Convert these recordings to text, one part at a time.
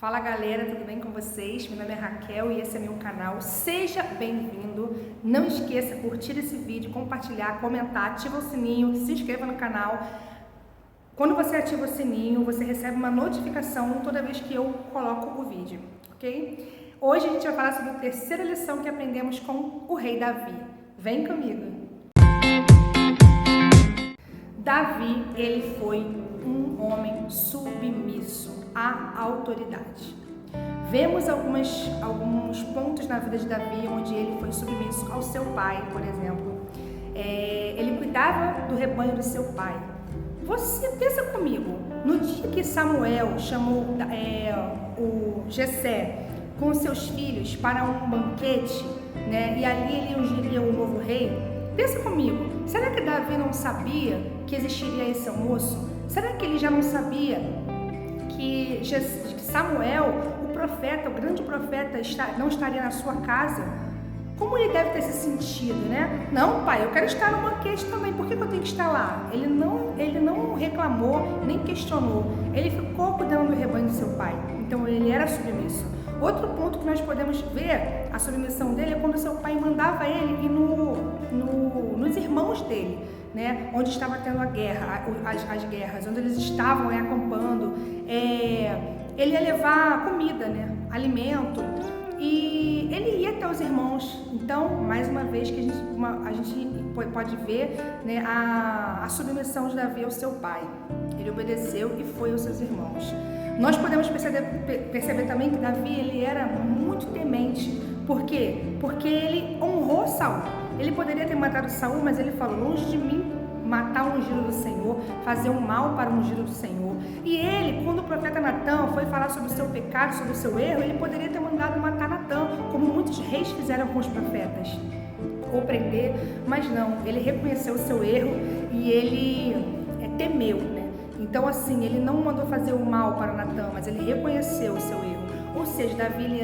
Fala galera, tudo bem com vocês? Meu nome é Raquel e esse é meu canal. Seja bem-vindo. Não esqueça de curtir esse vídeo, compartilhar, comentar, ativa o sininho, se inscreva no canal. Quando você ativa o sininho, você recebe uma notificação toda vez que eu coloco o vídeo, ok? Hoje a gente vai falar sobre a terceira lição que aprendemos com o rei Davi. Vem comigo! Davi, ele foi um homem submisso à autoridade. Vemos alguns pontos na vida de Davi onde ele foi submisso ao seu pai, por exemplo. Ele cuidava do rebanho do seu pai. Você pensa comigo, no dia que Samuel chamou o Jessé com seus filhos para um banquete, né, e ali ele ungiria o novo rei, pensa comigo, será que Davi não sabia que existiria esse almoço? Será que ele já não sabia que Samuel, o profeta, o grande profeta, não estaria na sua casa? Como ele deve ter se sentido, né? Não, pai, eu quero estar no banquete também, por que eu tenho que estar lá? Ele não reclamou, nem questionou, ele ficou cuidando do rebanho do seu pai, então ele era submisso. Outro ponto que nós podemos ver a submissão dele é quando seu pai mandava ele ir nos irmãos dele, né? Onde estava tendo a guerra, as guerras, onde eles estavam acampando. Ele ia levar comida, né? Alimento, e ele ia até os irmãos. Então, mais uma vez que a gente pode ver, né, a submissão de Davi ao seu pai. Ele obedeceu e foi aos seus irmãos. Nós podemos perceber também que Davi, ele era muito temente. Por quê? Porque ele honrou Saul. Ele poderia ter matado Saul, mas ele falou: longe de mim matar o ungido do Senhor, fazer um mal para o ungido do Senhor. E ele, quando o profeta Natã foi falar sobre o seu pecado, sobre o seu erro, ele poderia ter mandado matar Natã, como muitos reis fizeram com os profetas, ou prender, mas não, ele reconheceu o seu erro e ele temeu, né? Então, assim, ele não mandou fazer o mal para Natã, mas ele reconheceu o seu erro. Ou seja, Davi, ele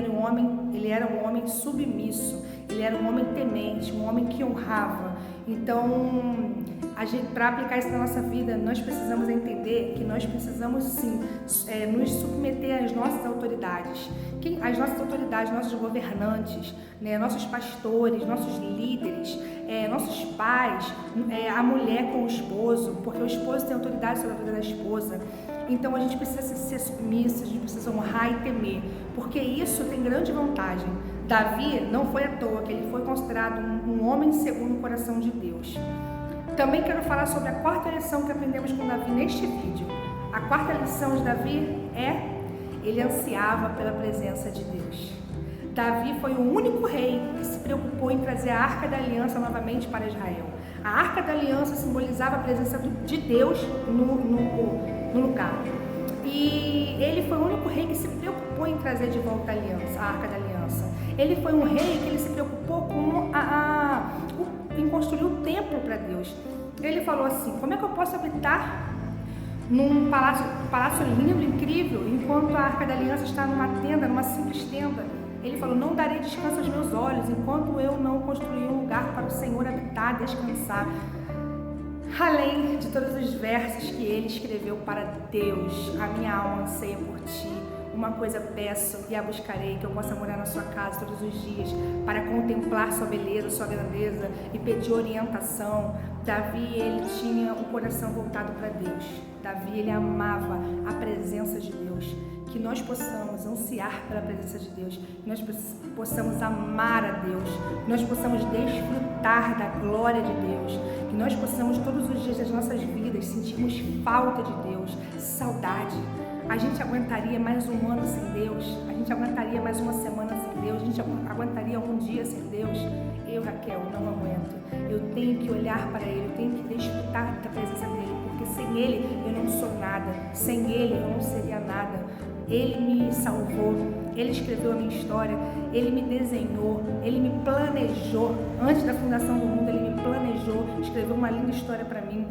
era um homem submisso, ele era um homem temente, um homem que honrava. Então, para aplicar isso na nossa vida, nós precisamos entender que nós precisamos sim nos submeter às nossas autoridades. As nossas autoridades, nossos governantes, né, nossos pastores, nossos líderes, nossos pais, a mulher com o esposo, porque o esposo tem autoridade sobre a vida da esposa. Então a gente precisa ser submisso, a gente precisa honrar e temer, porque isso tem grande vantagem. Davi não foi à toa que ele foi considerado um homem segundo o coração de Deus. Também quero falar sobre a quarta lição que aprendemos com Davi neste vídeo. A quarta lição de Davi ele ansiava pela presença de Deus. Davi foi o único rei que se preocupou em trazer a Arca da Aliança novamente para Israel. A Arca da Aliança simbolizava a presença de Deus no lugar. E ele foi o único rei que se preocupou em trazer de volta a Arca da Aliança. Ele foi um rei que ele se preocupou em construir um templo para Deus. Ele falou assim: como é que eu posso habitar num palácio lindo, incrível, enquanto a Arca da Aliança está numa tenda, numa simples tenda? Ele falou: não darei descanso aos meus olhos enquanto eu não construir um lugar para o Senhor habitar, descansar. Além de todos os versos que ele escreveu para Deus, a minha alma anseia por ti. Uma coisa peço e a buscarei, que eu possa morar na sua casa todos os dias, para contemplar sua beleza, sua grandeza e pedir orientação. Davi, ele tinha um coração voltado para Deus. Davi, ele amava a presença de Deus. Que nós possamos ansiar pela presença de Deus, que nós possamos amar a Deus, que nós possamos desfrutar da glória de Deus, que nós possamos todos os dias das nossas vidas sentirmos falta de Deus, saudade. A gente aguentaria mais um ano sem Deus? A gente aguentaria mais uma semana sem Deus? A gente aguentaria um dia sem Deus? Eu, Raquel, não aguento. Eu tenho que olhar para Ele, eu tenho que desfrutar da presença dEle, porque sem Ele eu não sou nada, sem Ele eu não seria nada. Ele me salvou, Ele escreveu a minha história, Ele me desenhou, Ele me planejou. Antes da fundação do mundo, Ele me planejou, escreveu uma linda história para mim.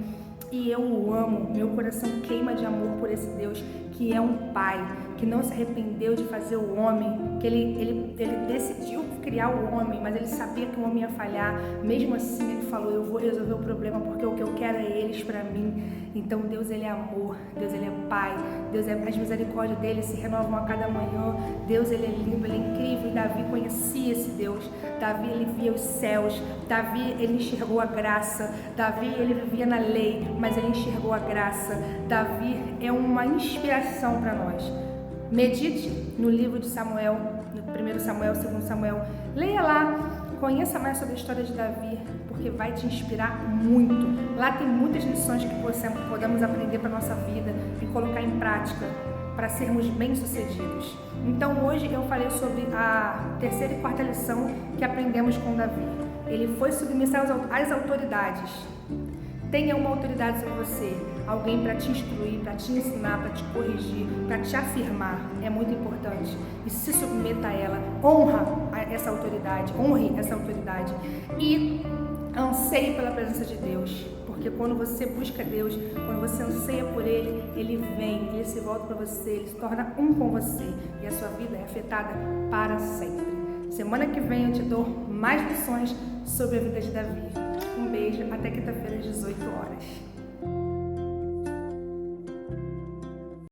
E eu o amo, meu coração queima de amor por esse Deus que é um Pai, que não se arrependeu de fazer o homem, que ele decidiu criar o homem, mas ele sabia que o homem ia falhar. Mesmo assim, ele falou: eu vou resolver o problema porque o que eu quero é eles para mim. Então, Deus, ele é amor, Deus, ele é Pai, Deus, as misericórdias dele se renovam a cada manhã. Deus, ele é lindo, ele é incrível. E Davi conhecia esse Deus. Davi, ele via os céus. Davi, ele enxergou a graça. Davi, ele vivia na lei, mas ele enxergou a graça. Davi é uma inspiração para nós. Medite no livro de Samuel, no 1 Samuel, 2 Samuel. Leia lá, conheça mais sobre a história de Davi, porque vai te inspirar muito. Lá tem muitas lições que podemos aprender para a nossa vida e colocar em prática para sermos bem-sucedidos. Então hoje eu falei sobre a terceira e quarta lição que aprendemos com Davi. Ele foi submisso às autoridades. Tenha uma autoridade sobre você, alguém para te instruir, para te ensinar, para te corrigir, para te afirmar. É muito importante. E se submeta a ela, honre essa autoridade e anseie pela presença de Deus. Porque quando você busca Deus, quando você anseia por Ele, Ele vem, Ele se volta para você, Ele se torna um com você e a sua vida é afetada para sempre. Semana que vem eu te dou mais lições sobre a vida de Davi. Um beijo, até quinta-feira às 18 horas.